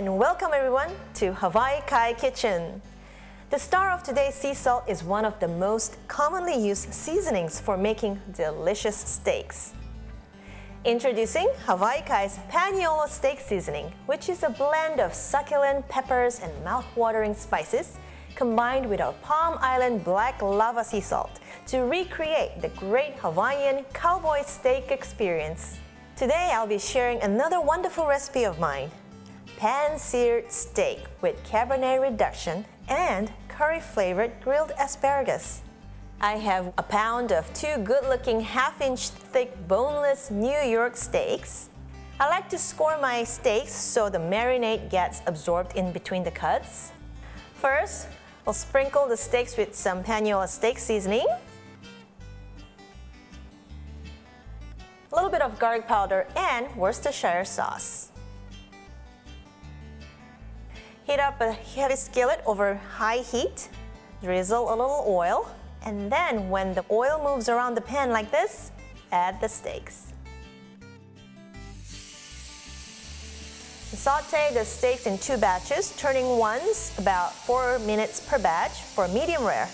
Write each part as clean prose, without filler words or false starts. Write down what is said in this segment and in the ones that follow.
and welcome everyone to Hawaii Kai Kitchen. The star of today's sea salt is one of the most commonly used seasonings for making delicious steaks. Introducing Hawaii Kai's Paniolo Steak Seasoning, which is a blend of succulent peppers and mouth-watering spices combined with our Palm Island black lava sea salt to recreate the great Hawaiian cowboy steak experience. Today I'll be sharing another wonderful recipe of mine, pan-seared steak with Cabernet reduction and curry-flavored grilled asparagus. I have a pound of 2 good-looking half-inch thick boneless New York steaks. I like to score my steaks so the marinade gets absorbed in between the cuts. First, I'll sprinkle the steaks with some Paniolo steak seasoning, a little bit of garlic powder and Worcestershire sauce. Heat up a heavy skillet over high heat, drizzle a little oil, and then when the oil moves around the pan like this, add the steaks. Saute the steaks in 2 batches, turning once about 4 minutes per batch for medium rare.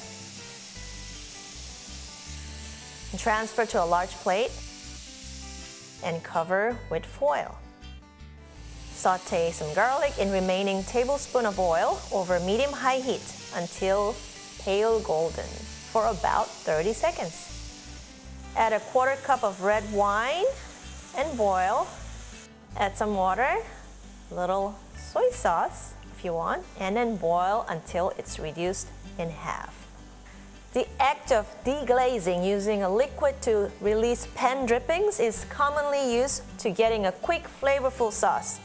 And transfer to a large plate and cover with foil. Saute some garlic in remaining tablespoon of oil over medium-high heat until pale golden for about 30 seconds. Add a 1/4 cup of red wine and boil. Add some water, a little soy sauce if you want, and then boil until it's reduced in half. The act of deglazing using a liquid to release pan drippings is commonly used to getting a quick flavorful sauce.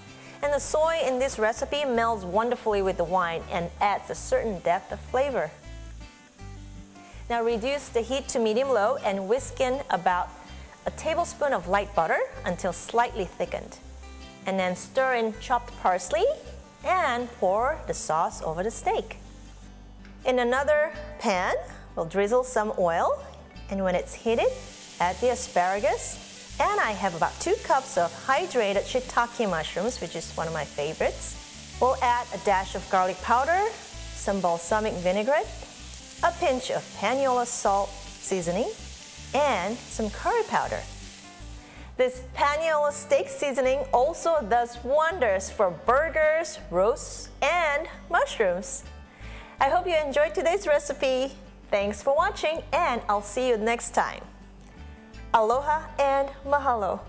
And the soy in this recipe melds wonderfully with the wine and adds a certain depth of flavor. Now reduce the heat to medium-low and whisk in about a tablespoon of light butter until slightly thickened. And then stir in chopped parsley and pour the sauce over the steak. In another pan, we'll drizzle some oil, and when it's heated, add the asparagus. And I have about 2 cups of hydrated shiitake mushrooms, which is one of my favorites. We'll add a dash of garlic powder, some balsamic vinaigrette, a pinch of Paniolo salt seasoning, and some curry powder. This Paniolo steak seasoning also does wonders for burgers, roasts, and mushrooms. I hope you enjoyed today's recipe. Thanks for watching, and I'll see you next time. Aloha and mahalo.